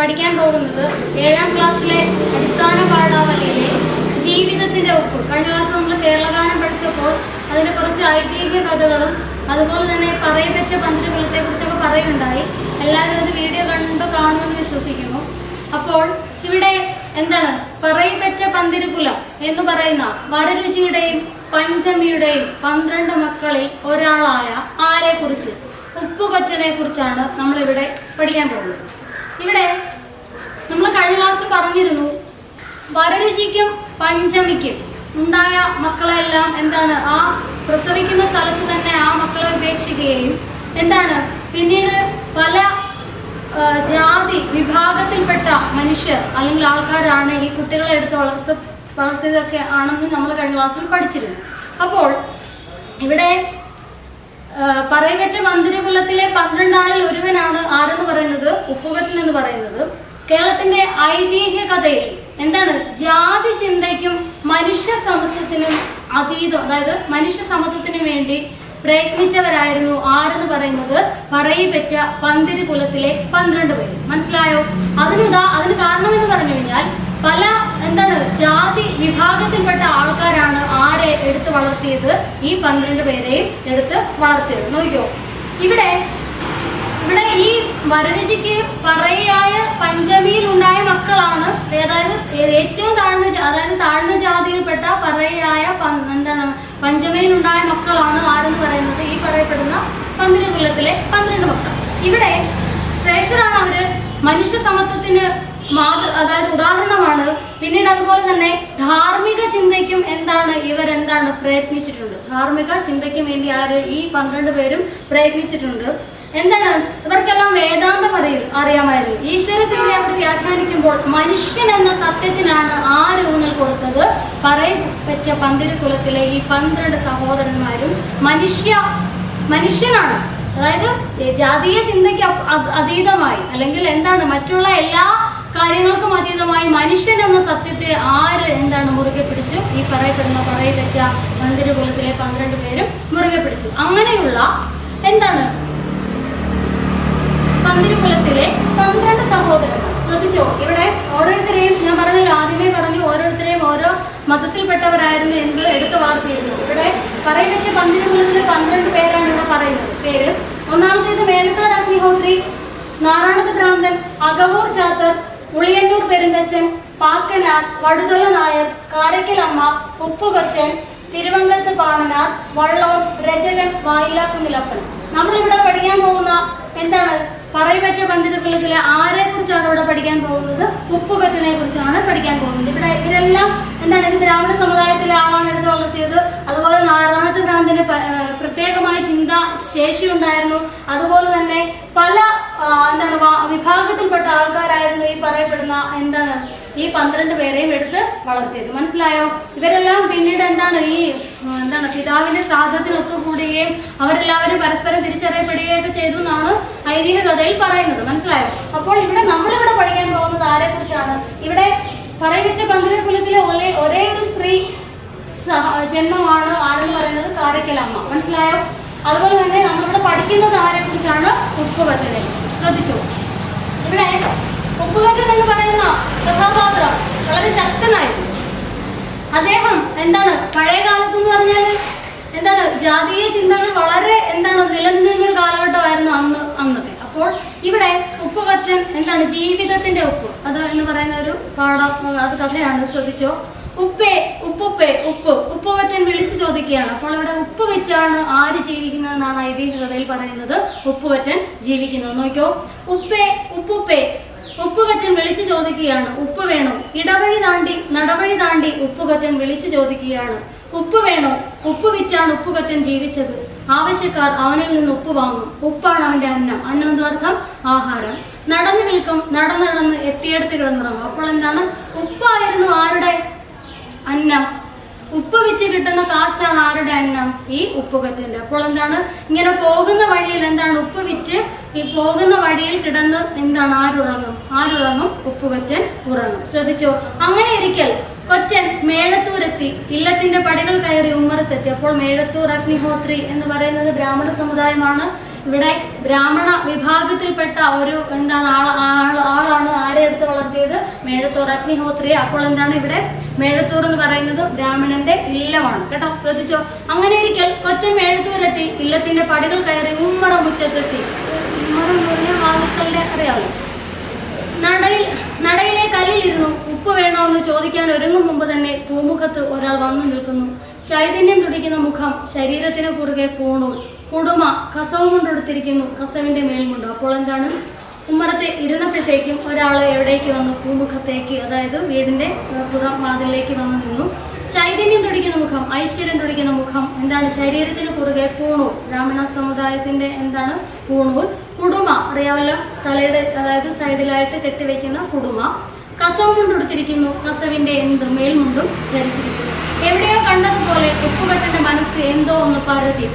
പഠിക്കാൻ പോകുന്നത് 7ാം ക്ലാസ്സിലെ അടിസ്ഥാന പാഠാവലിയിലെ ജീവിതത്തിന്റെ ഉപ്പ്. കഴിഞ്ഞ ക്ലാസ് നമ്മൾ കേരളഗാനം പഠിച്ചപ്പോൾ അതിന്റെ കുറച്ച് ഐതിഹ്യ കഥകളും അതുപോലെ തന്നെ പറയപ്പെട്ട പന്തിരുകുലത്തെ കുറിച്ചൊക്കെ പറയുന്നുണ്ടായി. എല്ലാവരും അത് വീഡിയോ കാണുമെന്ന് വിശ്വസിക്കുന്നു. അപ്പോൾ ഇവിടെ എന്താണ് പറയപ്പെട്ട പന്തിരുകുലം എന്ന് പറയുന്ന വരരുചിയുടെയും പഞ്ചമിയുടെയും 12 മക്കളിൽ ഒരാളായ ആരെ കുറിച്ച്, ഉപ്പുകൊറ്റനെ കുറിച്ചാണ് നമ്മളിവിടെ പഠിക്കാൻ പോകുന്നത്. ഇവിടെ നമ്മൾ കഴിഞ്ഞ ക്ലാസ്സിൽ പറഞ്ഞിരുന്നു, വരരുചിക്കും പഞ്ചമിക്കും ഉണ്ടായ മക്കളെല്ലാം എന്താണ് ആ പ്രസവിക്കുന്ന സ്ഥലത്ത് തന്നെ ആ മക്കളെ ഉപേക്ഷിക്കുകയും എന്താണ് പിന്നീട് പല ജാതി വിഭാഗത്തിൽപ്പെട്ട മനുഷ്യർ അല്ലെങ്കിൽ ആൾക്കാരാണ് ഈ കുട്ടികളെ എടുത്ത് വളർത്തിയതൊക്കെ ആണെന്ന് നമ്മൾ കഴിഞ്ഞ ക്ലാസ്സിൽ പഠിച്ചിരുന്നു. അപ്പോൾ ഇവിടെ പറയപ്പെട്ട പന്തിരുകുലത്തിലെ 12 ആളിൽ ഒരുവനാണ് ആരെന്ന് പറയുന്നത്, ഉപ്പുകൊറ്റൻ എന്ന് പറയുന്നത്. കേരളത്തിന്റെ ഐതിഹ്യ കഥയിൽ എന്താണ് ജാതി ചിന്തയ്ക്കും മനുഷ്യ സമത്വത്തിനും അതീതം, അതായത് മനുഷ്യ സമത്വത്തിനു വേണ്ടി പ്രയത്നിച്ചവരായിരുന്നു ആരെന്ന് പറയുന്നത് പറയപ്പെട്ട പന്തിരുകുലത്തിലെ 12 പേര്. മനസ്സിലായോ? അതിന് കാരണം എന്ന് പറഞ്ഞു കഴിഞ്ഞാൽ പല എന്താണ് ജാതി വിഭാഗത്തിൽപ്പെട്ട ആൾക്കാരാണ് ആരെ എടുത്ത് വളർത്തിയത്, ഈ 12 പേരെയും എടുത്ത് വളർത്തിയത്. നോക്കിക്കോ, ഇവിടെ ഈ വരരുചിക്ക് പറയായ പഞ്ചമിയിൽ ഉണ്ടായ മക്കളാണ്, അതായത് ഏറ്റവും താഴ്ന്ന ജാതിയിൽപ്പെട്ട പറയായ എന്താണ് പഞ്ചമിയിൽ ഉണ്ടായ മക്കളാണ് ആരെന്ന് പറയുന്നത് ഈ പറയപ്പെടുന്ന പന്തിരുകുലത്തിലെ 12 മക്കൾ. ഇവിടെ ശ്രേഷ്ഠരാണ് അവര്, മനുഷ്യ സമത്വത്തിന് അതായത് ഉദാഹരണമാണ്. പിന്നീട് അതുപോലെ തന്നെ ധാർമ്മിക ചിന്തയ്ക്കും ഇവരെന്താണ് പ്രയത്നിച്ചിട്ടുണ്ട്. ധാർമ്മിക ചിന്തയ്ക്ക് വേണ്ടി ഈ 12 പേരും പ്രയത്നിച്ചിട്ടുണ്ട്. എന്താണ് ഇവർക്കെല്ലാം വേദാന്തം അറിയാമായിരുന്നു. ഈശ്വര ചിന്തയെ അവർ വ്യാഖ്യാനിക്കുമ്പോൾ മനുഷ്യൻ എന്ന സത്യത്തിനാണ് ഊന്നൽ കൊടുത്തത്. പറയപ്പെട്ട പന്തിരുകുലത്തിലെ ഈ 12 സഹോദരന്മാരും മനുഷ്യനാണ്, അതായത് ജാതീയ ചിന്തയ്ക്ക് അതീതമായി അല്ലെങ്കിൽ എന്താണ് മറ്റുള്ള എല്ലാ കാര്യങ്ങൾക്കും അതീതമായി മനുഷ്യൻ എന്ന സത്യത്തെ മുറുകെ പിടിച്ചു. ഈ പറയപ്പെട്ട പന്തിരുകുലത്തിലെ 12 പേരും മുറുകെ പിടിച്ചു. അങ്ങനെയുള്ള പന്തിരുകുലത്തിലെ 12 സഹോദരങ്ങൾ. ശ്രദ്ധിച്ചോ, ഇവിടെ ഓരോരുത്തരെയും ഞാൻ ആദ്യമേ പറഞ്ഞു, ഓരോരുത്തരെയും ഓരോ മതത്തിൽപ്പെട്ടവരായിരുന്നു എന്ന് എടുത്തു വളർത്തിയിരുന്നു. ഇവിടെ പറയപ്പെട്ട പന്തിരുകുലത്തിലെ 12 പേരാണ് ഇവിടെ പറയുന്നത്. പേര് ഒന്നാമത്തേത് മേലക്കാർ അഗ്നിഹോത്രി, നാറാണത്ത് ഭ്രാന്തൻ, അകവൂർ ചാത്തർ, ഉളിയന്നൂർ പെരുന്തച്ചൻ, പാക്കനാർ, വടുതല നായർ, കാരക്കലമ്മ, ഉപ്പുകൊറ്റൻ, തിരുവങ്കത്ത് പാണനാർ, വള്ളോൻ, രചകൻ, വായിലാക്കുന്നിലപ്പൻ. നമ്മളിവിടെ പഠിക്കാൻ പോകുന്ന പറയപ്പെട്ട പന്തിരുകുലത്തിലെ ആരെ കുറിച്ചാണ് ഇവിടെ പഠിക്കാൻ പോകുന്നത്? ഉപ്പുകൊറ്റനെ കുറിച്ചാണ് പഠിക്കാൻ പോകുന്നത്. ഇവരെല്ലാം ഇത് ബ്രാഹ്മണ സമുദായത്തിലെ ആളാണ് എടുത്ത് വളർത്തിയത്. അതുപോലെ നാരായണത്ത് ഭ്രാന്തിന് പ്രത്യേകമായ ചിന്താ ശേഷി ഉണ്ടായിരുന്നു. അതുപോലെ തന്നെ പല വിഭാഗത്തിൽപ്പെട്ട ആൾക്കാരായിരുന്നു ഈ പറയപ്പെടുന്ന ഈ 12 പേരെയും എടുത്ത് വളർത്തിയത്. മനസ്സിലായോ? ഇവരെല്ലാം പിന്നീട് പിതാവിന്റെ ശ്രാദ്ധത്തിന് ഒത്തുകൂടുകയും അവരെല്ലാവരും പരസ്പരം തിരിച്ചറിയപ്പെടുകയൊക്കെ ചെയ്തു എന്നാണ് ഐതിഹ്യ കഥയിൽ പറയുന്നത്. മനസ്സിലായോ? അപ്പോൾ നമ്മളിവിടെ പഠിക്കാൻ പോകുന്നത് ആരെ കുറിച്ചാണ്? ഇവിടെ പറയപ്പെട്ട പന്തിരുകുലത്തിലെ ഒരേ ഒരു സ്ത്രീ ജന്മമാണ് ആരെന്ന് പറയുന്നത് കാരക്കലമ്മ. മനസ്സിലായോ? അതുപോലെ തന്നെ നമ്മളിവിടെ പഠിക്കുന്നത് ആരെ കുറിച്ചാണ്? ഉപ്പുകൊറ്റനെ. ശ്രദ്ധിച്ചു, ഇവിടെ ഉപ്പുകൊറ്റൻ എന്ന് പറയുന്ന കഥാപാത്രം വളരെ ശക്തനായിരുന്നു. അദ്ദേഹം പഴയ കാലത്ത് എന്ന് പറഞ്ഞാല് ജാതീയ ചിന്തകൾ വളരെ നിലനിന്നിരുന്നൊരു കാലഘട്ടമായിരുന്നു അന്നത്തെ. അപ്പോൾ ഇവിടെ ഉപ്പുകൊറ്റൻ ജീവിതത്തിന്റെ ഉപ്പ് എന്ന് പറയുന്ന ഒരു കഥയാണ്. ശ്രദ്ധിച്ചോ, ഉപ്പുകൊറ്റൻ വിളിച്ചു ചോദിക്കുകയാണ്. അപ്പോൾ ഇവിടെ ഉപ്പ് വെച്ചാണ് ആര് ജീവിക്കുന്നതെന്നാണ് ഐതിഹ്യ കഥയിൽ പറയുന്നത്. ഉപ്പുകൊറ്റൻ ജീവിക്കുന്നത്. നോക്കിയോ, ഉപ്പുകൊറ്റൻ വിളിച്ചു ചോദിക്കുകയാണ്, ഉപ്പ് വേണോ? നടവഴി താണ്ടി ഉപ്പുകൊറ്റൻ വിളിച്ചു ചോദിക്കുകയാണ്, ഉപ്പ് വേണോ? ഉപ്പ് വിറ്റാണ് ഉപ്പുകൊറ്റൻ ജീവിച്ചത്. ആവശ്യക്കാർ അവനിൽ നിന്ന് ഉപ്പ് വാങ്ങും. ഉപ്പാണ് അവന്റെ അന്നം. അന്നം എന്ന് അർത്ഥം ആഹാരം. നടന്നു നിൽക്കും, നടന്ന് എത്തിയെടുത്ത് കിടന്നുറങ്ങും. അപ്പോൾ ഉപ്പായിരുന്നു ആരുടെ അന്നം? ഉപ്പ് വിറ്റ് കിട്ടുന്ന കാശാണ് ആരുടെ അന്നം? ഈ ഉപ്പുകൊറ്റന്റെ. അപ്പോൾ ഇങ്ങനെ പോകുന്ന വഴിയിൽ ഉപ്പ് വിറ്റ് ഈ പോകുന്ന വഴിയിൽ കിടന്ന് ആരുറങ്ങും? ഉപ്പുകൊറ്റൻ ഉറങ്ങും. ശ്രദ്ധിച്ചോ, അങ്ങനെ ഇരിക്കൽ കൊറ്റൻ മേഴത്തൂരെത്തി, ഇല്ലത്തിന്റെ പടികൾ കയറി ഉമ്മറത്തെത്തി. അപ്പോൾ മേഴത്തൂർ അഗ്നിഹോത്രി എന്ന് പറയുന്നത് ബ്രാഹ്മണ സമുദായമാണ്. ഇവിടെ ബ്രാഹ്മണ വിഭാഗത്തിൽപ്പെട്ട ഒരു ആളാണ് ആരെ എടുത്ത് വളർത്തിയത്? മേഴത്തൂർ അഗ്നിഹോത്രിയെ. അപ്പോൾ എന്താണ് ഇവിടെ മേഴത്തൂർ എന്ന് പറയുന്നത് ബ്രാഹ്മണന്റെ ഇല്ലമാണ് കേട്ടോ, ശ്രദ്ധിച്ചോ. അങ്ങനെ ഒരിക്കൽ കൊച്ചൻ മേഴത്തൂരെത്തി. ഇല്ലത്തിന്റെ പടികൾ കയറി ഉമ്മറ മുറ്റത്തെത്തി. ഉമ്മറ എന്ന് പറഞ്ഞാൽ വാതുക്കളുടെ അറിയാമല്ലോ. നടയിലെ കല്ലിലിരുന്നു. ഉപ്പ് വേണോ എന്ന് ചോദിക്കാൻ ഒരുങ്ങും മുമ്പ് തന്നെ പൂമുഖത്ത് ഒരാൾ വന്നു നിൽക്കുന്നു. ചൈതന്യം തുടിക്കുന്ന മുഖം, ശരീരത്തിന് കുറുകെ പൂണൂൽ, കുടുമ, കസവ് കൊണ്ടെടുത്തിരിക്കുന്നു, കസവിന്റെ മേൽമുണ്ട്. അപ്പോൾ എന്താണ്? ഉമ്മറത്തെ ഇരുന്നപ്പോഴത്തേക്കും ഒരാൾ എവിടേക്ക് വന്നു? പൂമുഖത്തേക്ക്, അതായത് വീടിന്റെ പുറം വാതിലേക്ക് വന്നു നിന്നു. ചൈതന്യം തുടിക്കുന്ന മുഖം, ഐശ്വര്യം തുടിക്കുന്ന മുഖം, എന്താണ്? ശരീരത്തിന് കുറുകെ പൂണൂൽ, ബ്രാഹ്മണ സമുദായത്തിന്റെ എന്താണ്? പൂണൂൽ. കുടുമ അറിയാമല്ലോ, തലയുടെ അതായത് സൈഡിലായിട്ട് കെട്ടിവെക്കുന്ന കുടുമ. കസവ് കൊണ്ടെടുത്തിരിക്കുന്നു, കസവിന്റെ മേൽമുണ്ടും ധരിച്ചിരിക്കുന്നു. എവിടെയോ കണ്ടതുപോലെ ഉപ്പുകത്തിന്റെ മനസ്സ് എന്തോ ഒന്ന്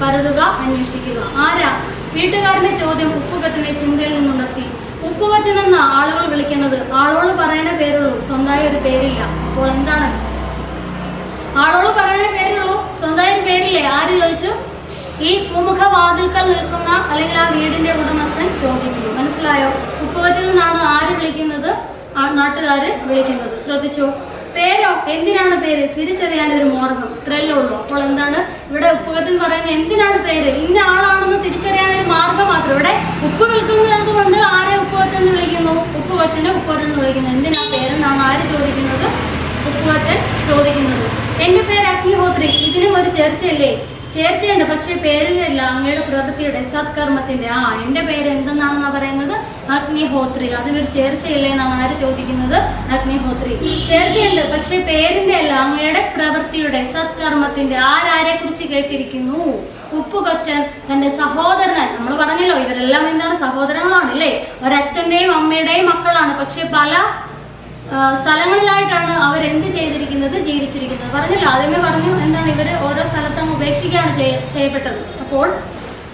പരതുക, അന്വേഷിക്കുക. ആരാ? വീട്ടുകാരന്റെ ചോദ്യം ഉപ്പുകത്തിനെ ചിന്തയിൽ നിന്നുണർത്തി. ഉപ്പുകറ്റനെന്ന ആളുകൾ വിളിക്കുന്നത്, ആളുകൾ പറയണ പേരുള്ളൂ, സ്വന്തമായ ഒരു പേരില്ല. അപ്പോൾ എന്താണ്? ആളുകൾ പറയണ പേരുള്ളൂ, സ്വന്തമായ ഒരു പേരില്ലേ? ആര് ചോദിച്ചു? ഈ പൂമുഖ വാതിൽക്കൽ നിൽക്കുന്ന അല്ലെങ്കിൽ ആ വീടിന്റെ ഉടമസ്ഥൻ ചോദിക്കുന്നു. മനസ്സിലായോ? ഉപ്പുകറ്റിൽ നിന്നാണ് ആര് വിളിക്കുന്നത്? നാട്ടുകാര് വിളിക്കുന്നത്. ശ്രദ്ധിച്ചോ. പേരോ? എന്തിനാണ് പേര്? തിരിച്ചറിയാൻ ഒരു മാർഗം, ഇത്രയല്ലേ ഉള്ളൂ. അപ്പോൾ എന്താണ് ഇവിടെ ഉപ്പുകറ്റൻ പറയുന്നത്? എന്തിനാണ് പേര്? ഇന്ന ആളാണെന്ന് തിരിച്ചറിയാൻ ഒരു മാർഗം മാത്രം. ഇവിടെ ഉപ്പ് നിൽക്കുന്നത് കൊണ്ട് ആരെ ഉപ്പുകറ്റൻ എന്ന് വിളിക്കുന്നു? ഉപ്പുകറ്റനെ ഉപ്പുകറ്റൻ എന്ന് വിളിക്കുന്നു. എന്തിനാ പേരെന്നാണ് ആര് ചോദിക്കുന്നത്? ഉപ്പുകറ്റൻ ചോദിക്കുന്നത്. എന്റെ പേര് അഗ്നിഹോത്രി. ഇതിനും ഒരു ചേർച്ചയല്ലേ? ചേർച്ചയുണ്ട്, പക്ഷേ പേരിലല്ല, അങ്ങയുടെ പ്രവൃത്തിയുടെ സത്കർമ്മത്തിന്റെ. എന്റെ പേര് എന്തെന്നാണെന്നാ പറയുന്നത്? അഗ്നിഹോത്രി. അതിനൊരു ചേർച്ചയില്ലേ എന്നാണ് ആര് ചോദിക്കുന്നത്? അഗ്നിഹോത്രി. ചേർച്ചയുണ്ട്, പക്ഷെ പേരിന്റെ അല്ല, അങ്ങയുടെ പ്രവൃത്തിയുടെ സത്കർമ്മത്തിന്റെ. ആരെ കുറിച്ച് കേട്ടിരിക്കുന്നു? ഉപ്പുകൊച്ചൻ തന്റെ സഹോദരനായി. നമ്മൾ പറഞ്ഞല്ലോ ഇവരെല്ലാം എന്താണ്? സഹോദരങ്ങളാണ് അല്ലേ? ഒരച്ഛന്റെയും അമ്മയുടെയും മക്കളാണ്. പക്ഷെ പല സ്ഥലങ്ങളിലായിട്ടാണ് അവരെന്ത് ചെയ്തിരിക്കുന്നത്? ജീവിച്ചിരിക്കുന്നത്. പറഞ്ഞല്ലോ, ആദ്യമേ പറഞ്ഞു എന്താണ്? ഇവര് ഓരോ സ്ഥലത്തും ഉപേക്ഷിക്കുകയാണ് ചെയ്യപ്പെട്ടത്. അപ്പോൾ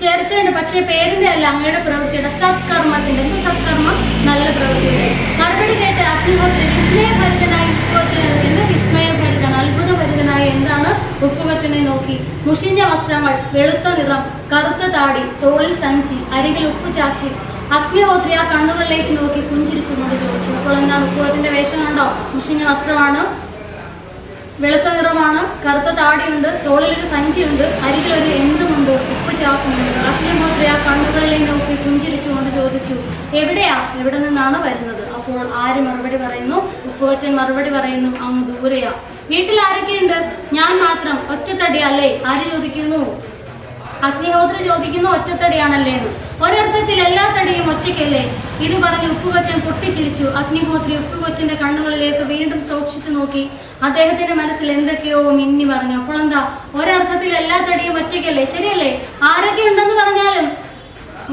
ചേർച്ചയുണ്ട്, പക്ഷേ പേരിന്റെ അല്ല, അങ്ങയുടെ പ്രവൃത്തിയുടെ സത്കർമ്മത്തിന്റെ. എന്ത് സത്കർമ്മം? നല്ല പ്രവൃത്തിയുടെ. മറുപടി കേട്ട് അഗ്നിഹോത്രി വിസ്മയഭരിതനായി ഉപ്പുകൊച്ചനെ വിസ്മയഭരിതൻ അത്ഭുതഭരിതനായി എന്താണ്? ഉപ്പുകൊച്ചനെ നോക്കി. മുഷിഞ്ഞ വസ്ത്രങ്ങൾ, വെളുത്ത നിറം, കറുത്ത താടി, തോളിൽ സഞ്ചി, അരികിൽ ഉപ്പു ചാക്കി. അഗ്നിഹോത്രി ആ കണ്ണുകളിലേക്ക് നോക്കി പുഞ്ചിരിച്ചുകൊണ്ട് ചോദിച്ചു. അപ്പോൾ എന്താണ്? ഉപ്പുകറ്റിന്റെ വേഷം കണ്ടോ? മുഷിഞ്ഞ വസ്ത്രമാണ്, വെളുത്ത നിറമാണ്, കറുത്ത താടിയുണ്ട്, തോളിലൊരു സഞ്ചിയുണ്ട്, അരികിലൊരു എന്തുമുണ്ട്, ഉപ്പ് ചാക്കുമുണ്ട്. അഗ്നിഹോത്രി ആ കണ്ണുകളിലേക്ക് നോക്കി പുഞ്ചിരിച്ചുകൊണ്ട് ചോദിച്ചു, എവിടെയാ? എവിടെ നിന്നാണ് വരുന്നത്? അപ്പോൾ ആര് മറുപടി പറയുന്നു? ഉപ്പുകറ്റൻ മറുപടി പറയുന്നു, അങ്ങ് ദൂരെയാ. വീട്ടിൽ ആരൊക്കെയുണ്ട്? ഞാൻ മാത്രം. ഒറ്റത്തടി അല്ലേ? ആര് ചോദിക്കുന്നു? അഗ്നിഹോത്രി ചോദിക്കുന്നു, ഒറ്റത്തടിയാണല്ലേ എന്ന്. ഒരർത്ഥത്തിൽ എല്ലാ തടിയും ഒറ്റയ്ക്കല്ലേ? ഇത് പറഞ്ഞ് ഉപ്പുകൊച്ചൻ പൊട്ടിച്ചിരിച്ചു. അഗ്നിഹോത്രി ഉപ്പുകൊച്ചന്റെ കണ്ണുകളിലേക്ക് വീണ്ടും സൂക്ഷിച്ചു നോക്കി. അദ്ദേഹത്തിന്റെ മനസ്സിൽ എന്തൊക്കെയോ മിന്നി പറഞ്ഞു. അപ്പോൾ എന്താ? ഒരർത്ഥത്തിൽ എല്ലാ തടിയും ഒറ്റയ്ക്കല്ലേ? ശരിയല്ലേ? ആരൊക്കെ ഉണ്ടെന്ന് പറഞ്ഞാലും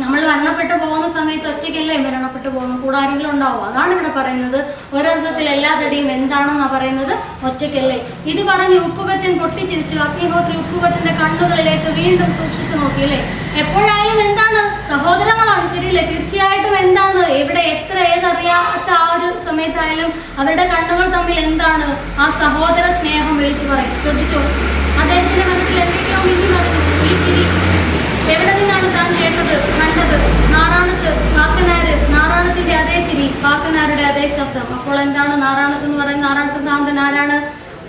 നമ്മൾ മരണപ്പെട്ടു പോകുന്ന സമയത്ത് ഒറ്റയ്ക്കല്ലേ മരണപ്പെട്ടു പോകുന്നു? കൂടെ ആരെങ്കിലും ഉണ്ടാവും? അതാണ് ഇവിടെ പറയുന്നത്. ഒരർത്ഥത്തിൽ എല്ലാ തടിയും എന്താണെന്നാ പറയുന്നത്? ഒറ്റയ്ക്കല്ലേ? ഇത് പറഞ്ഞ് ഉപ്പുകറ്റൻ പൊട്ടിച്ചിരിച്ചു. അഗ്നിഹോത്രി ഉപ്പുകറ്റന്റെ കണ്ണുകളിലേക്ക് വീണ്ടും സൂക്ഷിച്ചു നോക്കിയല്ലേ? എപ്പോഴായാലും എന്താണ്? സഹോദരങ്ങളാണ്, ശരിയല്ലേ? തീർച്ചയായിട്ടും എന്താണ്? ഇവിടെ ഏതറിയാത്ത ആ ഒരു സമയത്തായാലും അവരുടെ കണ്ണുകൾ തമ്മിൽ എന്താണ്? ആ സഹോദര സ്നേഹം വിളിച്ചു പറയും. ശ്രദ്ധിച്ചോ. അദ്ദേഹത്തിന്റെ മനസ്സിൽ എന്തൊക്കെയോ മിന്നി പറഞ്ഞു. ഈ ചിരി എവിടെ നിന്നാണ് താൻ കേട്ടത്, കണ്ടത്? നാറാണത്ത്, കാക്കനാട്. നാറാണത്തിന്റെ അതേ ചിരി, കാക്കനാരുടെ അതേ ശബ്ദം. അപ്പോൾ എന്താണ് നാറാണത്ത് എന്ന് പറയുന്നത്? നാറാണത്ത് ഭ്രാന്തൻ ആരാണ്?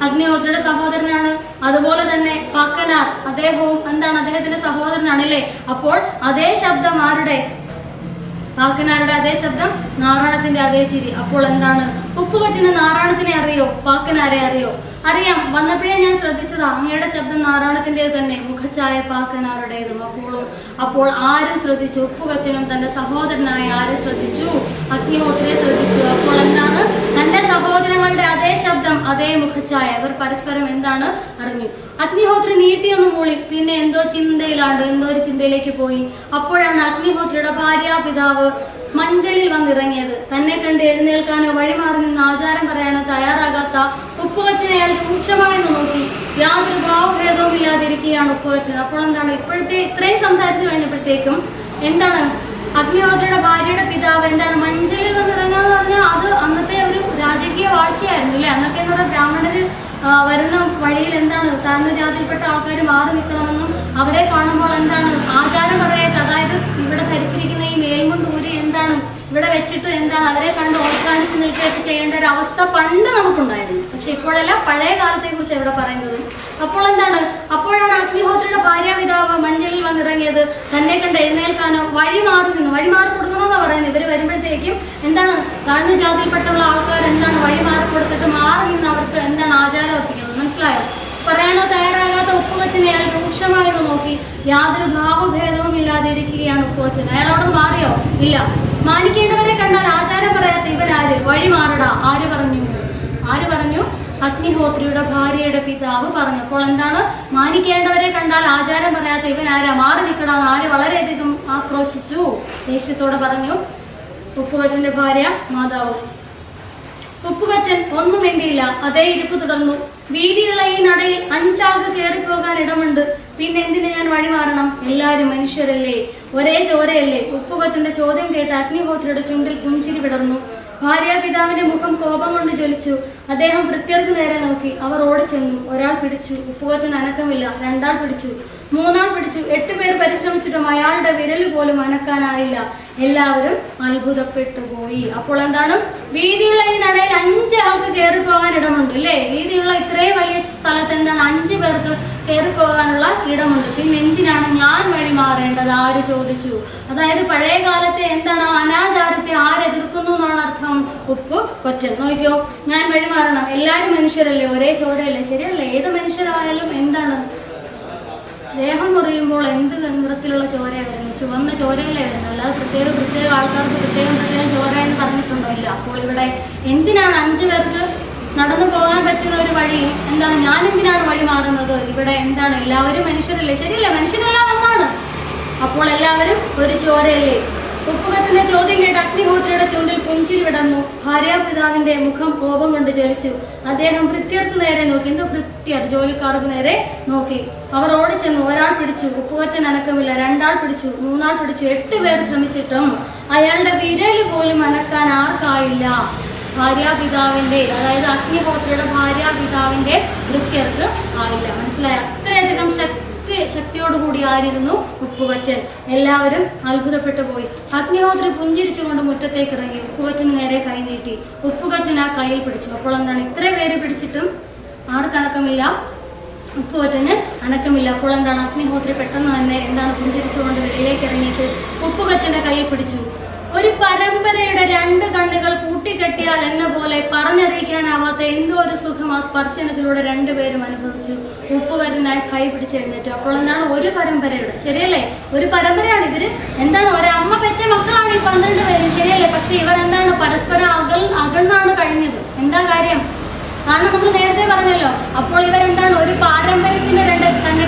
അഗ്നിഹോത്രിയുടെ സഹോദരനാണ്. അതുപോലെ തന്നെ കാക്കനാർ, അദ്ദേഹവും എന്താണ്? അദ്ദേഹത്തിന്റെ സഹോദരനാണ് അല്ലേ? അപ്പോൾ അതേ ശബ്ദം ആരുടെ? കാക്കനാരുടെ അതേ ശബ്ദം, നാറാണത്തിന്റെ അതേ ചിരി. അപ്പോൾ എന്താണ്? ഉപ്പുകറ്റിന് നാറാണത്തിനെ അറിയോ? പാക്കനാരെ അറിയോ? അറിയാം. വന്നപ്പോഴേ ഞാൻ ശ്രദ്ധിച്ചതാ, അങ്ങയുടെ ശബ്ദം നാറാണത്തിൻ്റെത് തന്നെ, മുഖച്ചായ പാക്കനാരുടേതും. അപ്പോൾ ആരും ശ്രദ്ധിച്ചു? ഉപ്പുകറ്റനും തന്റെ സഹോദരനായ ആരെ ശ്രദ്ധിച്ചു? അഗ്നിഹോത്രിയെ ശ്രദ്ധിച്ചു. അപ്പോൾ എന്താണ്? തന്റെ സഹോദരങ്ങളുടെ അതേ ശബ്ദം, അതേ മുഖച്ചായ. ഇവർ പരസ്പരം എന്താണ്? അറിഞ്ഞു. അഗ്നിഹോത്രി നീട്ടിയൊന്ന് മൂളി. പിന്നെ എന്തോ ഒരു ചിന്തയിലേക്ക് പോയി. അപ്പോഴാണ് അഗ്നിഹോത്രിയുടെ ഭാര്യാപിതാവ് മഞ്ചലിൽ വന്നിറങ്ങിയത്. തന്നെ കണ്ട് എഴുന്നേൽക്കാനോ വഴിമാറി നിന്ന് ആചാരം പറയാനോ തയ്യാറാകാത്ത ഉപ്പുകറ്റനെ അയാൾ രൂക്ഷമായെന്ന് നോക്കി. യാതൊരു ഭാവഭേദവും ഇല്ലാതിരിക്കുകയാണ് ഉപ്പുകറ്റൻ. അപ്പോൾ എന്താണ്? ഇത്രയും സംസാരിച്ചു കഴിഞ്ഞപ്പോഴത്തേക്കും എന്താണ്? അഗ്നിഹോത്രിയുടെ ഭാര്യയുടെ പിതാവ് എന്താണ്? മഞ്ചലിൽ വന്നിറങ്ങാന്ന് പറഞ്ഞാൽ അത് അന്നത്തെ ഒരു രാജകീയ വാഴ്ചയായിരുന്നു അല്ലേ? അന്നൊക്കെ എന്ന് പറഞ്ഞാൽ ബ്രാഹ്മണര് വരുന്ന വഴിയിൽ എന്താണ്? താഴ്ന്ന ജാതിയിൽപ്പെട്ട ആൾക്കാർ മാറി നിൽക്കണമെന്നും അവരെ കാണുമ്പോൾ എന്താണ് ആചാരം പറയാത്ത, അതായത് ഇവിടെ ധരിച്ചിരിക്കുന്ന ഈ മേൽമുണ്ടൂരി എന്താണ് ഇവിടെ വെച്ചിട്ട് എന്താണ് അവരെ കണ്ട് ഓർക്കാനിച്ച് നിൽക്കുകയൊക്കെ ചെയ്യേണ്ട ഒരു അവസ്ഥ പണ്ട് നമുക്കുണ്ടായിരുന്നു. പക്ഷെ ഇപ്പോഴല്ല, പഴയ കാലത്തെ കുറിച്ച് ഇവിടെ പറയുന്നത്. അപ്പോൾ എന്താണ്, അപ്പോഴാണ് അഗ്നിഹോത്രിയുടെ ഭാര്യാപിതാവ് മഞ്ചലിൽ വന്നിറങ്ങിയത്. തന്നെ കണ്ട് എഴുന്നേൽക്കാനോ വഴി മാറി കൊടുക്കണമെന്നാണ് പറയുന്നത്. ഇവർ വരുമ്പോഴത്തേക്കും എന്താണ് താഴ്ന്ന ജാതിയിൽപ്പെട്ടുള്ള ആൾക്കാർ എന്താണ് വഴി മാറി കൊടുത്തിട്ട് മാറി നിന്ന് അവർക്ക് എന്താണ് ആചാരം അർപ്പിക്കുന്നത്. മനസ്സിലായോ? പറയാനോ തയ്യാറാകാത്ത ഉപ്പുവച്ചനെ അയാൾ രൂക്ഷമായി നോക്കി. യാതൊരു ഭാവഭേദവും ഇല്ലാതെ ഇരിക്കുകയാണ് ഉപ്പുവച്ചൻ. അയാൾ അവിടെ നിന്ന് മാറിയോ? ഇല്ല. മാനിക്കേണ്ടവരെ കണ്ടാൽ ആചാരം പറയാത്ത ഇവരാര്? വഴി മാറടാ. ആര് പറഞ്ഞു? അഗ്നിഹോത്രിയുടെ ഭാര്യയുടെ പിതാവ് പറഞ്ഞു. അപ്പോൾ എന്താണ്, മാനിക്കേണ്ടവരെ കണ്ടാൽ ആചാരം പറയാത്ത ഇവനാരാ? മാറി നിൽക്കടാന്ന് ആര് വളരെയധികം ആക്രോശിച്ചു, ദേഷ്യത്തോടെ പറഞ്ഞു. ഉപ്പുവച്ചന്റെ ഭാര്യ മാതാവ്. ഉപ്പുകച്ചൻ ഒന്നും വേണ്ടിയില്ല, അതേ ഇരിപ്പ് തുടർന്നു. വീതിയുള്ള ഈ നടയിൽ 5 ആൾക്ക് കയറിപ്പോകാൻ ഇടമുണ്ട്, പിന്നെ എന്തിനു ഞാൻ വഴിമാറണം? എല്ലാരും മനുഷ്യരല്ലേ, ഒരേ ചോരയല്ലേ? ഉപ്പുകച്ചന്റെ ചോദ്യം കേട്ട് അഗ്നിഹോത്രിയുടെ ചുണ്ടിൽ പുഞ്ചിരി വിടർന്നു. ഭാര്യാപിതാവിന്റെ മുഖം കോപം കൊണ്ട് ജ്വലിച്ചു. അദ്ദേഹം ഭൃത്യർക്ക് നേരെ നോക്കി. അവർ ഓടിച്ചെന്നു. ഒരാൾ പിടിച്ചു. ഉപ്പുകച്ചൻ അനക്കമില്ല. 2 ആൾ പിടിച്ചു. 3 ആൾ പിടിച്ചു. 8 പേർ പരിശ്രമിച്ചിട്ടും അയാളുടെ വിരൽ പോലും അനക്കാനായില്ല. എല്ലാവരും അത്ഭുതപ്പെട്ടു പോയി. അപ്പോൾ എന്താണ്, വീതിയുള്ള ഈ നടയിൽ 5 ആൾക്ക് കയറിപ്പോകാൻ ഇടമുണ്ട് അല്ലേ? വീതിയുള്ള ഇത്രയും വലിയ സ്ഥലത്ത് എന്താണ് 5 പേർക്ക് കയറിപ്പോകാനുള്ള ഇടമുണ്ട്, പിന്നെ എന്തിനാണ് ഞാൻ വഴി മാറേണ്ടത്? ആര് ചോദിച്ചു? അതായത് പഴയ കാലത്തെ എന്താണ് അനാചാരത്തെ ആരെതിർക്കുന്നു എന്നാണ് അർത്ഥം. ഉപ്പുകൊച്ചൻ. നോക്കിയോ, ഞാൻ വഴി മാറണം, എല്ലാരും മനുഷ്യരല്ലേ, ഒരേ ചോരയല്ലേ? ശരിയല്ലേ? ഏത് മനുഷ്യരായാലും എന്താണ് ദേഹം മുറിയുമ്പോൾ എന്ത് നിറത്തിലുള്ള ചോരയാണ് വരുന്നത്? ചുവന്ന ചോരയല്ലേ വരുന്നത്, അല്ലാതെ പ്രത്യേക ആൾക്കാർക്ക് പ്രത്യേകം ചോര എന്ന് പറഞ്ഞിട്ടുണ്ടോ? ഇല്ല. അപ്പോൾ ഇവിടെ എന്തിനാണ് 5 പേർക്ക് നടന്നു പോകാൻ പറ്റുന്ന ഒരു വഴി എന്താണ് ഞാൻ എന്തിനാണ് വഴി മാറുന്നത്? ഇവിടെ എന്താണ് എല്ലാവരും മനുഷ്യരല്ലേ? ശരിയല്ലേ? മനുഷ്യരെല്ലാം ഒന്നാണ്. അപ്പോൾ എല്ലാവരും ഒരു ചോരയല്ലേ? ഉപ്പുകച്ചന്റെ ചോദ്യം കേട്ട് അഗ്നിഹോത്രിയുടെ ചുണ്ടിൽ പുഞ്ചിരി വിടർന്നു. ഭാര്യാപിതാവിന്റെ മുഖം കോപം കൊണ്ട് ജ്വലിച്ചു. അദ്ദേഹം ഭൃത്യർക്ക് നേരെ നോക്കി. എന്തോ ഭൃത്യർ? ജോലിക്കാർക്ക് നേരെ നോക്കി. അവർ ഓടിച്ചെന്നു. 1 ആൾ പിടിച്ചു. ഉപ്പുകച്ചൻ അനക്കമില്ല. 2 ആൾ പിടിച്ചു. 3 ആൾ പിടിച്ചു. 8 പേർ ശ്രമിച്ചിട്ടും അയാളുടെ വിരല് പോലും അനക്കാൻ ആർക്കായില്ല. ഭാര്യാപിതാവിന്റെ, അതായത് അഗ്നിഹോത്രിയുടെ ഭാര്യാപിതാവിന്റെ ഭൃത്യർക്ക് ആയില്ല. മനസ്സിലായ? അത്രയധികം ശക്തിയോടുകൂടി ആയിരുന്നു ഉപ്പുകച്ചൻ. എല്ലാവരും അത്ഭുതപ്പെട്ടു പോയി. അഗ്നിഹോത്രി പുഞ്ചിരിച്ചുകൊണ്ട് മുറ്റത്തേക്ക് ഇറങ്ങി. ഉപ്പുകച്ചന് നേരെ കൈ നീട്ടി. ഉപ്പുകച്ചൻ ആ കയ്യിൽ പിടിച്ചു. അപ്പോൾ എന്താണ്, ഇത്ര പേര് പിടിച്ചിട്ടും ആർക്കനക്കമില്ല? ഉപ്പുകച്ചന് അനക്കമില്ല. അപ്പോൾ എന്താണ്, അഗ്നിഹോത്രി പെട്ടെന്ന് തന്നെ എന്താണ് പുഞ്ചിരിച്ചുകൊണ്ട് വെളിയിലേക്ക് ഇറങ്ങിയിട്ട് ഉപ്പുകച്ചന്റെ കയ്യിൽ പിടിച്ചു. ഒരു പരമ്പരയുടെ 2 കണ്ണുകൾ കൂട്ടിക്കെട്ടിയാൽ എന്ന പോലെ പറഞ്ഞറിയിക്കാനാവാത്ത എന്തോ ഒരു സുഖം ആ സ്പർശനത്തിലൂടെ 2 പേരും അനുഭവിച്ചു. ഉപ്പുകച്ചനായി കൈ പിടിച്ചെഴുന്നേറ്റു. അപ്പോൾ എന്താണ്, ഒരു പരമ്പരയുടെ, ശരിയല്ലേ? ഒരു പരമ്പരയാണ് ഇവര്. എന്താണ്, ഒരമ്മ പെറ്റ മക്കളാണ് ഈ 12 പേരും, ശരിയല്ലേ? പക്ഷെ ഇവർ എന്താണ് പരസ്പരം അകന്നാണ് കഴിഞ്ഞത്. എന്താ കാര്യം? കാരണം നമ്മൾ നേരത്തെ പറഞ്ഞല്ലോ. അപ്പോൾ ഇവരെന്താണ്, ഒരു പാരമ്പര്യത്തിന്റെ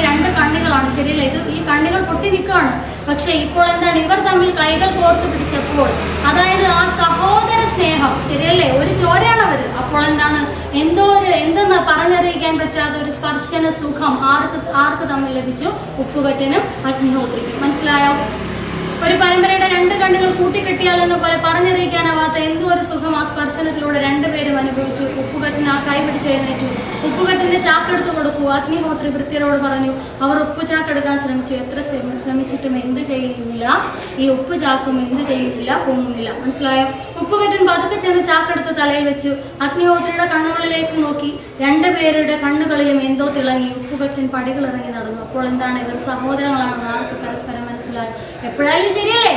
2 കണ്ണുകളാണ്, ശരിയല്ലേ? ഈ കണ്ണുകൾ പൊട്ടി നിൽക്കുകയാണ്. പക്ഷെ ഇപ്പോൾ എന്താണ്, ഇവർ തമ്മിൽ കൈകൾ കോർത്ത് പിടിച്ചപ്പോൾ, അതായത് ആ സഹോദര സ്നേഹം, ശരിയല്ലേ? ഒരു ചോരയാണ് അവര്. അപ്പോൾ എന്താണ്, എന്തെന്ന് പറഞ്ഞറിയിക്കാൻ പറ്റാത്ത ഒരു സ്പർശന സുഖം ആർക്ക് തമ്മിൽ ലഭിച്ചു? ഉപ്പുകച്ചനും അഗ്നിഹോത്രിക്കും. മനസ്സിലായോ? ഒരു പരമ്പരയുടെ 2 കണ്ണുകൾ കൂട്ടിക്കെട്ടിയാൽ എന്ന പോലെ പറഞ്ഞറിയിക്കാനാവാത്ത എന്തോ ഒരു സുഖം ആ സ്പർശനത്തിലൂടെ 2 പേരും അനുഭവിച്ചു. ഉപ്പുകച്ചൻ ആ കൈ പിടിച്ചെഴുന്നേറ്റു. ഉപ്പുകച്ചന്റെ ചാക്കെടുത്ത് കൊടുക്കൂ, അഗ്നിഹോത്രി ഭൃത്യരോട് പറഞ്ഞു. അവർ ഉപ്പു ചാക്കെടുക്കാൻ ശ്രമിച്ചു. എത്ര ശ്രമിച്ചിട്ടും എന്ത് ചെയ്യുന്നില്ല, ഈ ഉപ്പു ചാക്കും എന്ത് ചെയ്യുന്നില്ല, പൊങ്ങുന്നില്ല. മനസ്സിലായോ? ഉപ്പുകച്ചൻ പതുക്കെ ചെന്ന് ചാക്കെടുത്ത് തലയിൽ വെച്ചു. അഗ്നിഹോത്രിയുടെ കണ്ണുകളിലേക്ക് നോക്കി. 2 പേരുടെ കണ്ണുകളിലും എന്തോ തിളങ്ങി. ഉപ്പുകച്ചൻ പടികൾ ഇറങ്ങി നടന്നു. അപ്പോൾ എന്താണ്, ഇവർ സഹോദരങ്ങളാണെന്ന് ആർക്ക് പരസ്പരം മനസ്സിലായി? എപ്പോഴായാലും ശരിയല്ലേ?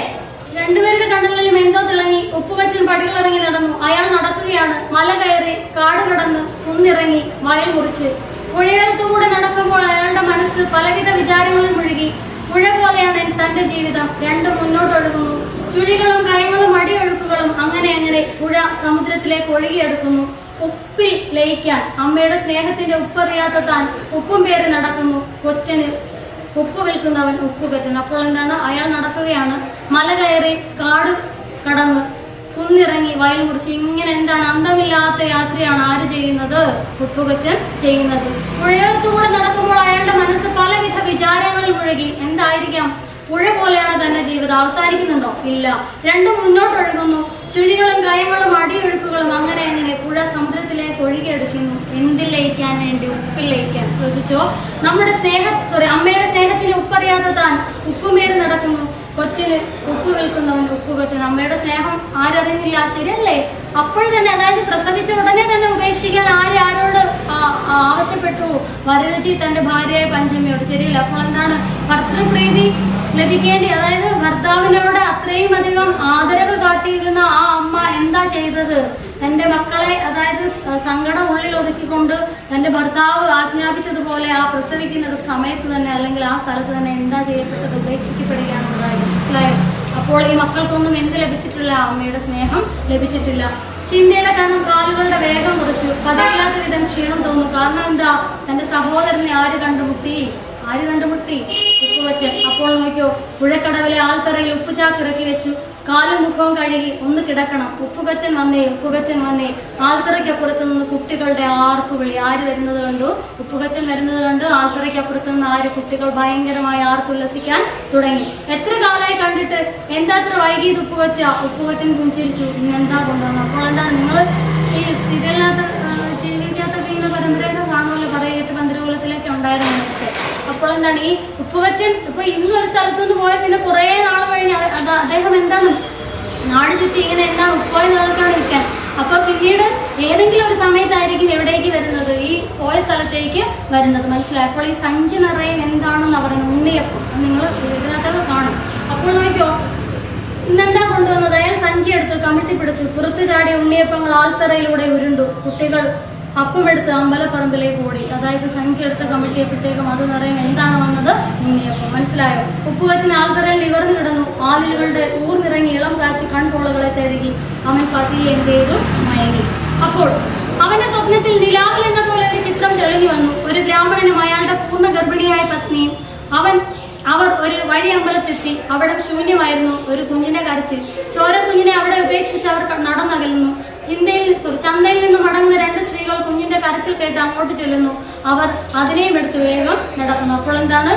2 പേരുടെ കണ്ണുകളിലും എന്തോ തിളങ്ങി. ഉപ്പുകച്ചൻ പടികൾ ഇറങ്ങി നടന്നു. അയാൾ നടക്കുകയാണ്. മല കയറി, കാട് കടന്ന്, കുന്നിറങ്ങി, വയൽ മുറിച്ച്. പുഴയോരത്തുകൂടെ നടക്കുമ്പോൾ അയാളുടെ മനസ്സ് പലവിധ വിചാരങ്ങളിൽ മുഴുകി. പുഴ പോലെയാണ് തന്റെ ജീവിതം. 2 മുന്നോട്ടൊഴുകുന്നു. ചുഴികളും കയങ്ങളും അടിയൊഴുക്കുകളും അങ്ങനെ പുഴ സമുദ്രത്തിലേക്ക് ഒഴുകിയെടുക്കുന്നു. ഉപ്പിൽ ലയിക്കാൻ അമ്മയുടെ സ്നേഹത്തിന്റെ ഉപ്പറിയാത്ത താൻ ഉപ്പും പേര് നടക്കുന്നു. കൊച്ചന് ഉപ്പ് വിൽക്കുന്നവൻ ഉപ്പുകച്ചൻ. അപ്പോൾ എന്താണ്, അയാൾ നടക്കുകയാണ്. മല കയറി, കാട് കടന്ന്, കുന്നിറങ്ങി, വയൽ മുറിച്ച്, ഇങ്ങനെ എന്താണ് അന്തമില്ലാത്ത യാത്രയാണ് ആര് ചെയ്യുന്നത്? ഉപ്പുകച്ചൻ ചെയ്യുന്നത്. പുഴയോരത്തുകൂടെ നടക്കുമ്പോൾ അയാളുടെ മനസ്സ് പലവിധ വിചാരങ്ങളിൽ മുഴുകി. എന്തായിരിക്കാം? പുഴ പോലെയാണ് തന്റെ ജീവിതം. അവസാനിക്കുന്നുണ്ടോ? ഇല്ല. 2 മുന്നോട്ടൊഴുകുന്നു. ചുഴികളും കയങ്ങളും അടിയൊഴുക്കുകളും അങ്ങനെ പുഴ സമുദ്രത്തിലേക്ക് ഒഴുകിയെടുക്കുന്നു. എന്തിൽ ലയിക്കാൻ വേണ്ടി? വേണ്ടി ഉപ്പിൽ ലയിക്കാൻ. ശ്രദ്ധിച്ചോ, അമ്മയുടെ സ്നേഹത്തിന് ഉപ്പറിയാത്ത താൻ ഉപ്പുമേറി നടക്കുന്നു, കൊച്ചിന് ഉപ്പ് വിൽക്കുന്നവൻ ഉപ്പ് കൊറ്റൻ. അമ്മയുടെ സ്നേഹം ആരറിഞ്ഞില്ല, ശരിയല്ലേ? അപ്പോൾ തന്നെ, അതായത് പ്രസവിച്ച ഉടനെ തന്നെ ഉപേക്ഷിക്കാൻ ആരോട് ആവശ്യപ്പെട്ടു? വരരുചി തന്റെ ഭാര്യയായ പഞ്ചമിയോട്, ശരിയല്ല? അപ്പോൾ എന്താണ് ഭർത്തൃപ്രീതി ലഭിക്കേണ്ടി, അതായത് ഭർത്താവിനോട് അത്രയും അധികം ആദരവ് കാട്ടിയിരുന്ന ആ അമ്മ എന്താ ചെയ്തത്? തന്റെ മക്കളെ, അതായത് സങ്കടം ഉള്ളിൽ ഒതുക്കിക്കൊണ്ട് തന്റെ ഭർത്താവ് ആജ്ഞാപിച്ചതുപോലെ ആ പ്രസവിക്കുന്ന സമയത്ത് തന്നെ, അല്ലെങ്കിൽ ആ സ്ഥലത്ത് തന്നെ എന്താ ചെയ്യപ്പെട്ടത്? ഉപേക്ഷിക്കപ്പെടുകയാണുണ്ടായത്. മനസ്സിലായോ? അപ്പോൾ ഈ മക്കൾക്കൊന്നും എന്ത് ലഭിച്ചിട്ടില്ല? അമ്മയുടെ സ്നേഹം ലഭിച്ചിട്ടില്ല. ചിന്തയുടെ കാരണം കാലുകളുടെ വേഗം കുറച്ചു, പതിവില്ലാത്ത വിധം ക്ഷീണം തോന്നുന്നു. കാരണം എന്താ? തന്റെ സഹോദരനെ ആര് കണ്ടുമുട്ടി? ഉപ്പുവച്ചൻ. അപ്പോൾ നോക്കിയോ, പുഴക്കടവിലെ ആൽത്തറയിൽ ഉപ്പുചാക്ക് ഇറക്കി വെച്ചു, കാലും മുഖവും കഴുകി ഒന്ന് കിടക്കണം. ഉപ്പുകച്ചൻ വന്നേ. ആൽത്തറയ്ക്കപ്പുറത്ത് നിന്ന് കുട്ടികളുടെ ആർപ്പുവിളി. ആര് വരുന്നത് കണ്ടു? ഉപ്പുകച്ചൻ വരുന്നത് കണ്ട് ആൽത്തറയ്ക്കപ്പുറത്ത് നിന്ന് ആര്? കുട്ടികൾ ഭയങ്കരമായി ആർത്തുല്ലസിക്കാൻ തുടങ്ങി. എത്ര കാലമായി കണ്ടിട്ട്, എന്താ അത്ര വൈകിയത് ഉപ്പുകച്ചൻ പുഞ്ചിരിച്ചു. ഇന്നെന്താ കൊണ്ടുവന്നു? അപ്പോൾ എന്താണ്, നിങ്ങൾ ഈ സീരിയലിനകത്ത് ടിവിക്കകത്തൊക്കെ ഇങ്ങനെ പരമ്പരയൊക്കെ കാണുമല്ലോ, പറയേറ്റ് പന്തരകുലത്തിലൊക്കെ ഉണ്ടായിരുന്നു. അപ്പോൾ എന്താണ്, ഈ ഉപ്പുകച്ചൻ ഇപ്പൊ ഇന്നൊരു സ്ഥലത്തുനിന്ന് പോയാൽ പിന്നെ കുറേ നാൾ കഴിഞ്ഞ് അദ്ദേഹം എന്താണ് നാട് ചുറ്റി ഇങ്ങനെ എന്താണ് ഉപ്പായ നാൾക്കാണ് നിൽക്കാൻ. അപ്പൊ പിന്നീട് ഏതെങ്കിലും ഒരു സമയത്തായിരിക്കും എവിടേക്ക് വരുന്നത്? ഈ പോയ സ്ഥലത്തേക്ക് വരുന്നത്. മനസ്സിലായി? അപ്പോൾ ഈ സഞ്ചി നിറയും എന്താണെന്ന് പറയുന്നത് ഉണ്ണിയപ്പം. നിങ്ങൾ ഇതിനകത്തൊക്കെ കാണും. അപ്പോൾ നോക്കിയോ, ഇന്നെന്താ കൊണ്ടുവന്നത്? അയാൾ സഞ്ചി എടുത്തു, കമിഴ്ത്തി പിടിച്ചു. പുറത്തു ചാടിയ ഉണ്ണിയപ്പങ്ങൾ ആൽത്തറയിലൂടെ ഉരുണ്ടു. കുട്ടികൾ അപ്പമെടുത്ത് അമ്പലപ്പറമ്പിലേക്ക് ഓടി. അതായത് സഞ്ചി എടുത്ത് കമിഴ്ത്തിയപ്പോഴത്തേക്കും അത് നിറയും എന്താണ് വന്നത്? ഉണ്ണിയപ്പം. മനസ്സിലായോ? ഉപ്പുകച്ചൻ ആൽത്തറയിൽ നിവർന്നു കിടന്നു. ആലുകളുടെ ഊർന്നിറങ്ങി ഇളം കാറ്റ് കൺപോളകളെ തഴുകി. അവൻ പതിയെ എന്ത് ചെയ്തു? മയങ്ങി. അപ്പോൾ അവന്റെ സ്വപ്നത്തിൽ നിലാവിൽ എന്ന പോലെ ഒരു ചിത്രം തെളിഞ്ഞു വന്നു. ഒരു ബ്രാഹ്മണനും അയാളുടെ പൂർണ്ണ ഗർഭിണിയായ പത്നിയും. അവർ ഒരു വഴി അമ്പലത്തെത്തി. അവിടെ ശൂന്യമായിരുന്നു. ഒരു കുഞ്ഞിനെ കരച്ചിൽ. ചോര കുഞ്ഞിനെ അവിടെ ഉപേക്ഷിച്ച് അവർ നടന്നകലുന്നു. ചന്തയിൽ നിന്ന് മടങ്ങുന്ന രണ്ട് സ്ത്രീകൾ കുഞ്ഞിന്റെ കരച്ചിൽ കേട്ട് അങ്ങോട്ട് ചെല്ലുന്നു. അവർ അതിനെയും എടുത്ത് വേഗം നടക്കുന്നു. അപ്പോൾ എന്താണ്,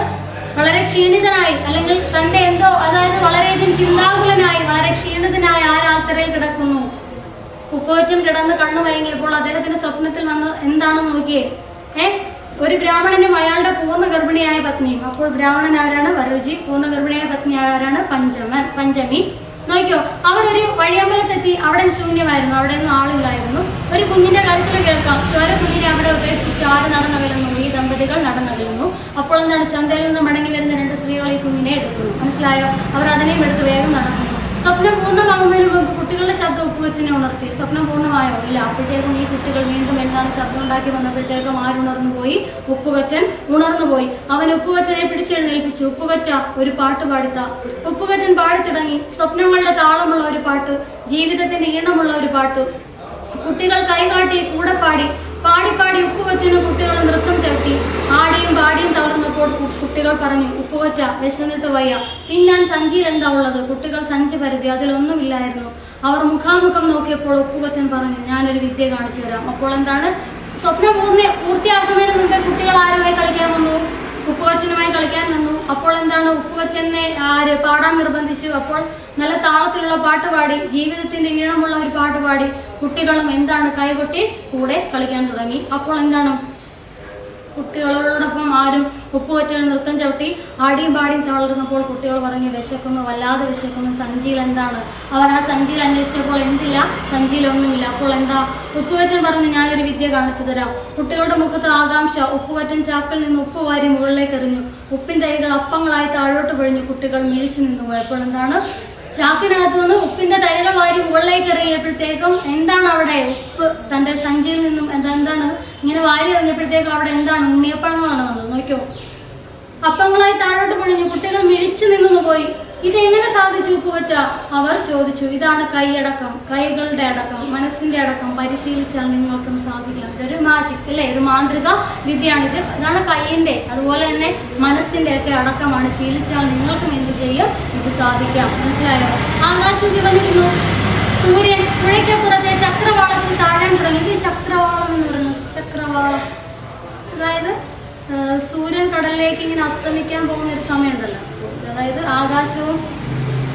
വളരെ ക്ഷീണിതനായി, അല്ലെങ്കിൽ തന്റെ എന്തോ, അതായത് വളരെയധികം ചിന്താകുലനായി, വളരെ ക്ഷീണിതനായി ആൽത്തറയിൽ കിടക്കുന്നു. ഉപ്പുവച്ചൻ കിടന്ന് കണ്ണു വഴങ്ങിയപ്പോൾ അദ്ദേഹത്തിന്റെ സ്വപ്നത്തിൽ വന്ന് എന്താണെന്ന് നോക്കിയേ. ഒരു ബ്രാഹ്മണനും അയാളുടെ പൂർണ്ണ ഗർഭിണിയായ പത്നിയും. അപ്പോൾ ബ്രാഹ്മണൻ ആരാണ്? വരരുചി. പൂർണ്ണ ഗർഭിണിയായ പത്നി ആരാണ്? പഞ്ചമി. നോക്കിയോ, അവരൊരു വഴിയമ്പലത്തെത്തി. അവിടെ ശൂന്യമായിരുന്നു, അവിടെ ഒന്നും ആളില്ലായിരുന്നു. ഒരു കുഞ്ഞിന്റെ കരച്ചിൽ കേൾക്കാം. ചോര കുഞ്ഞിനെ അവിടെ ഉപേക്ഷിച്ച് ആര് നടന്നകലുന്നു? ഈ ദമ്പതികൾ നടന്നകലുന്നു. അപ്പോൾ എന്താണ്, ചന്തയിൽ നിന്ന് മടങ്ങി വരുന്ന രണ്ട് സ്ത്രീകൾ ഈ കുഞ്ഞിനെ എടുക്കുന്നു. മനസ്സിലായോ? അവർ അതിനെയും എടുത്ത് വേഗം നടക്കുന്നു. സ്വപ്നം പൂർണ്ണമാകുന്നതിന് മുമ്പ് കുട്ടികളുടെ ശബ്ദം ഉപ്പുവച്ചനെ ഉണർത്തി. സ്വപ്നം പൂർണ്ണമായോ? ഇല്ല. അപ്പോഴത്തേക്കും ഈ കുട്ടികൾ വീണ്ടും എന്താണ് ശബ്ദം ഉണ്ടാക്കി വന്നപ്പോഴത്തേക്കും ആരുണർന്നു പോയി? ഉപ്പുവച്ചൻ ഉണർന്നുപോയി. അവൻ ഉപ്പുവച്ചനെ പിടിച്ചെഴുന്നേൽപ്പിച്ചു. ഉപ്പുവച്ച, ഒരു പാട്ട് പാടിത്ത. ഉപ്പുവച്ചൻ പാടിത്തുടങ്ങി. സ്വപ്നങ്ങളുടെ താളമുള്ള ഒരു പാട്ട്, ജീവിതത്തിന്റെ ഈണമുള്ള ഒരു പാട്ട്. കുട്ടികൾ കൈകാട്ടി കൂടെ പാടി. പാടി ഉപ്പുവച്ചനും കുട്ടികളും നൃത്തം ചവിട്ടി. ആടിയും പാടിയും തളർന്നപ്പോൾ കുട്ടികൾ പറഞ്ഞു, ഉപ്പുവച്ച വിശന്നിട്ട് വയ്യ, തിന്നാൻ സഞ്ചിയിൽ എന്താ ഉള്ളത്? കുട്ടികൾ സഞ്ചി പരതി. അതിലൊന്നുമില്ലായിരുന്നു. അവർ മുഖാമുഖം നോക്കിയപ്പോൾ ഉപ്പുവച്ചൻ പറഞ്ഞു, ഞാനൊരു വിദ്യ കാണിച്ചു തരാം. അപ്പോൾ എന്താണ്, സ്വപ്നം പൂർത്തിയാക്കുന്നതിന് മുമ്പേ കുട്ടികൾ ആരുമായി കളിക്കാൻ വന്നു? ഉപ്പുവച്ചനുമായി കളിക്കാൻ വന്നു. അപ്പോൾ എന്താണ്, ഉപ്പുവച്ചനെ പാടാൻ നിർബന്ധിച്ചു. അപ്പോൾ നല്ല താളത്തിലുള്ള പാട്ട് പാടി, ജീവിതത്തിന്റെ ഈണമുള്ള ഒരു പാട്ട് പാടി. കുട്ടികളും എന്താണ് കൈകൊട്ടി കൂടെ കളിക്കാൻ തുടങ്ങി. അപ്പോൾ എന്താണ്, കുട്ടികളോടൊപ്പം ആരും ഉപ്പുവച്ചന് നൃത്തം ചവിട്ടി. ആടിയും പാടിയും തളർന്നപ്പോൾ കുട്ടികൾ പറഞ്ഞു, വിശക്കുന്നു, വല്ലാതെ വിശക്കുന്നു. സഞ്ചിയിൽ എന്താണ്? അവർ ആ സഞ്ചിയിൽ അന്വേഷിച്ചപ്പോൾ എന്തില്ല, സഞ്ചിയിലൊന്നുമില്ല. അപ്പോൾ എന്താ, ഉപ്പുവച്ചൻ പറഞ്ഞു, ഞാനൊരു വിദ്യ കാണിച്ചു തരാം. കുട്ടികളുടെ മുഖത്ത് ആകാംക്ഷ. ഉപ്പുവച്ചൻ ചാക്കിൽ നിന്ന് ഉപ്പ് വാരി മുകളിലേക്ക് എറിഞ്ഞു. ഉപ്പിൻ തൈകൾ അപ്പങ്ങളായി താഴോട്ട് പൊഴിഞ്ഞു. കുട്ടികൾ മിഴിച്ചു നിന്നു. അപ്പോൾ എന്താണ്, ചാക്കിനകത്ത് നിന്ന് ഉപ്പിന്റെ തൈകൾ വാരി മുകളിലേക്ക് എറിയപ്പോഴത്തേക്കും എന്താണ് അവിടെ? ഉപ്പ് തന്റെ സഞ്ചിയിൽ നിന്നും എന്താണ് ഇങ്ങനെ വാരി എറിഞ്ഞപ്പോഴത്തേക്കും അവിടെ എന്താണ്? ഉണ്ണിയപ്പങ്ങളാണ് വന്നത്. നോക്കിയോ, അപ്പങ്ങളായി താഴോട്ട് പൊഴിഞ്ഞു. കുട്ടികൾ മിഴിച്ചു നിന്നു പോയി. ഇതെങ്ങനെ സാധിച്ചു ഉപ്പുവച്ച? അവർ ചോദിച്ചു. ഇതാണ് കൈയടക്കം, കൈകളുടെ അടക്കം, മനസ്സിന്റെ അടക്കം. പരിശീലിച്ചാൽ നിങ്ങൾക്കും സാധിക്കാം. ഇതൊരു മാജിക് അല്ലേ, ഒരു മാന്ത്രിക വിദ്യയാണ്. ഇതാണ് കൈയിന്റെ, അതുപോലെ തന്നെ മനസ്സിന്റെ ഒക്കെ അടക്കമാണ്. ശീലിച്ചാൽ നിങ്ങൾക്കും എന്ത് ചെയ്യും? ഇത് സാധിക്കാം. മനസ്സിലായോ? ആകാശം ചുവന്നിരുന്നു. സൂര്യൻ പുഴയ്ക്കപ്പുറത്തെ ചക്രവാളത്തിൽ താഴാൻ തുടങ്ങി. ഇത് ചക്രവാളം എന്ന് പറയുന്നത്. ചക്രവാളം അതായത് സൂര്യൻ കടലിലേക്ക് ഇങ്ങനെ അസ്തമിക്കാൻ പോകുന്ന ഒരു സമയമുണ്ടല്ലോ. അതായത് ആകാശവും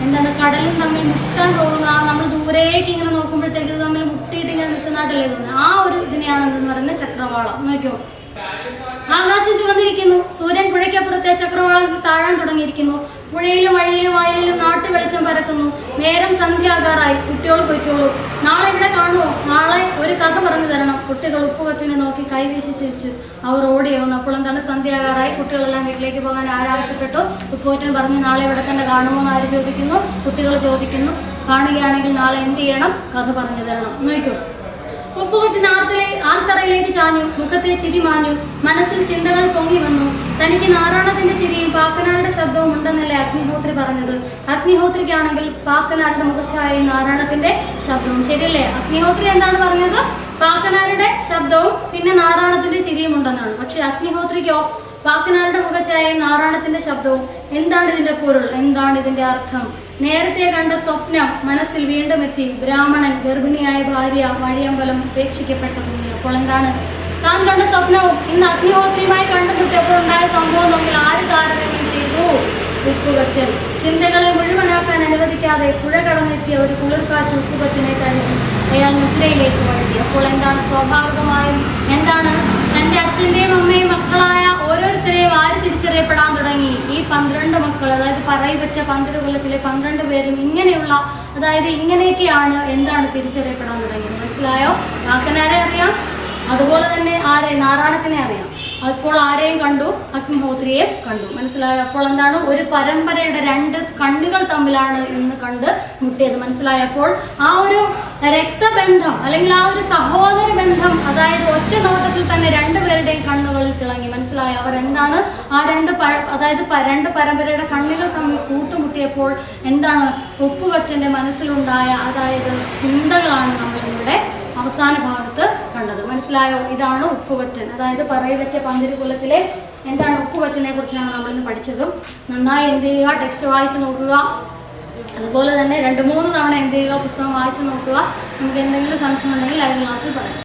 എന്താണ് കടലും തമ്മിൽ മുട്ടാൻ പോകുന്ന, നമ്മൾ ദൂരേക്ക് ഇങ്ങനെ നോക്കുമ്പോഴത്തേക്ക് തമ്മിൽ മുട്ടിയിട്ട് ഇങ്ങനെ നിൽക്കുന്നതായിട്ടല്ലേ തോന്നുന്നത്. ആ ഒരു ഇതിനെയാണ് എന്തെന്ന് പറയുന്നത് ചക്രവാളം. നോക്കിയോ, ആകാശം ചുവന്നിരിക്കുന്നു, സൂര്യൻ പുഴയ്ക്കപ്പുറത്തെ ചക്രവാളത്തിൽ താഴാൻ തുടങ്ങിയിരിക്കുന്നു. പുഴയിലും വഴിയിലും വായയിലും നാട്ടു വെളിച്ചം പരത്തുന്നു. നേരം സന്ധ്യാകാറായി, കുട്ടികൾ പൊയ്ക്കോളൂ. നാളെ ഇവിടെ കാണുമോ? നാളെ ഒരു കഥ പറഞ്ഞു തരണം. കുട്ടികൾ ഉപ്പുകൊച്ചിനെ നോക്കി കൈവീശി ചിരിച്ചു. അവർ ഓടിയാവുന്നു. അപ്പോൾ എന്താണ് സന്ധ്യാകാറായി, കുട്ടികളെല്ലാം വീട്ടിലേക്ക് പോകാൻ ആരാവശ്യപ്പെട്ടു. ഉപ്പുകൊച്ചൻ പറഞ്ഞു, നാളെ ഇവിടെ തന്നെ കാണുമോ എന്ന് ആര് ചോദിക്കുന്നു? കുട്ടികൾ ചോദിക്കുന്നു. കാണുകയാണെങ്കിൽ നാളെ എന്ത് ചെയ്യണം? കഥ പറഞ്ഞു തരണം. നോക്കൂ, ഉപ്പുകൊച്ചൻ ആൽത്തറയിലേക്ക് ചാഞ്ഞു. മുഖത്തെ ചിരി മാഞ്ഞു. മനസ്സിൽ ചിന്തകൾ പൊങ്ങി വന്നു. തനിക്ക് നാരായണത്തിന്റെ ചിരിയും പാക്കനാരുടെ ശബ്ദവും ഉണ്ടെന്നല്ലേ അഗ്നിഹോത്രി പറഞ്ഞത്? അഗ്നിഹോത്രിക്കാണെങ്കിൽ പാക്കനാരുടെ മുഖഛായയും നാരായണത്തിന്റെ ശബ്ദവും. ശരിയല്ലേ? അഗ്നിഹോത്രി എന്താണ് പറഞ്ഞത്? പാക്കനാരുടെ ശബ്ദവും പിന്നെ നാരായണത്തിന്റെ ചിരിയും ഉണ്ടെന്നാണ്. പക്ഷെ അഗ്നിഹോത്രിക്കോ പാക്കനാരുടെ മുഖഛായയും നാരായണത്തിന്റെ ശബ്ദവും. എന്താണ് ഇതിന്റെ പൊരുൾ? എന്താണ് ഇതിന്റെ അർത്ഥം? നേരത്തെ കണ്ട സ്വപ്നം മനസ്സിൽ വീണ്ടും എത്തി. ബ്രാഹ്മണൻ, ഗർഭിണിയായ ഭാര്യ, വഴിയമ്പലം, ഉപേക്ഷിക്കപ്പെട്ട ഭൂമി. അപ്പോൾ എന്താണ് താൻ കണ്ട സ്വപ്നവും ഇന്ന് അഗ്നിഹോത്രിയുമായി കണ്ടുമുട്ടിയപ്പോൾ ഉണ്ടായ സംഭവം തമ്മിൽ ആര് താരതമ്യം ചെയ്തു? ഉപ്പുകൊച്ചൻ. ചിന്തകളെ മുഴുവനാക്കാൻ അനുവദിക്കാതെ പുഴ കടന്നെത്തിയ ഒരു കുളിർക്കാറ്റ് ഉപ്പുകൊച്ചനെ കഴുകി അയാൾ നിദ്രയിലേക്ക് വഴുതി. അപ്പോൾ എന്താണ് സ്വാഭാവികമായും എന്താണ് തൻ്റെ അച്ഛൻ്റെയും അമ്മയും മക്കളായ ഓരോരുത്തരെയും ആര് തിരിച്ചറിയപ്പെടാൻ തുടങ്ങി? ഈ 12 മക്കൾ, അതായത് പറയിപ്പറ്റ 12 കൊല്ലത്തിലെ 12 പേരും ഇങ്ങനെയുള്ള, അതായത് ഇങ്ങനെയൊക്കെയാണ് എന്താണ് തിരിച്ചറിയപ്പെടാൻ തുടങ്ങിയത്. മനസ്സിലായോ? കാക്കനാരെ അറിയാം, അതുപോലെ തന്നെ ആരെ? നാരായണത്തിനെ അറിയാം. അപ്പോൾ ആരെയും കണ്ടു? അഗ്നിഹോത്രിയെ കണ്ടു. മനസ്സിലായോ? അപ്പോൾ എന്താണ് ഒരു പരമ്പരയുടെ 2 കണ്ണുകൾ തമ്മിലാണ് ഇന്ന് കണ്ട് മുട്ടിയത്. മനസ്സിലായപ്പോൾ ആ ഒരു രക്തബന്ധം അല്ലെങ്കിൽ ആ ഒരു സഹോദര ബന്ധം, അതായത് ഒറ്റ നോട്ടത്തിൽ തന്നെ 2 പേരുടെയും കണ്ണുകളിൽ തിളങ്ങി. മനസ്സിലായോ? അവർ എന്താണ് ആ 2 പരമ്പരയുടെ കണ്ണുകൾ തമ്മിൽ കൂട്ടുമുട്ടിയപ്പോൾ എന്താണ് ഉപ്പുകൊച്ചന്റെ മനസ്സിലുണ്ടായ അതായത് ചിന്തകളാണ് നമ്മളിവിടെ അവസാന ഭാഗത്ത് കണ്ടത്. മനസ്സിലായോ? ഇതാണ് ഉപ്പുകൊച്ചൻ, അതായത് പറയിപ്പറ്റ 12 കുലത്തിലെ എന്താണ് ഉപ്പുകൊച്ചനെ കുറിച്ചാണ് നമ്മളിന്ന് പഠിച്ചത്. നന്നായി എന്ത് ചെയ്യുക? ടെക്സ്റ്റ് വായിച്ചു നോക്കുക. അതുപോലെ തന്നെ 2-3 തവണ എന്ത് ചെയ്യുക? പുസ്തകം വായിച്ചു നോക്കുക. നമുക്ക് എന്തെങ്കിലും സംശയം ഉണ്ടെങ്കിൽ ലൈവ് ക്ലാസ്സിൽ പറയാം.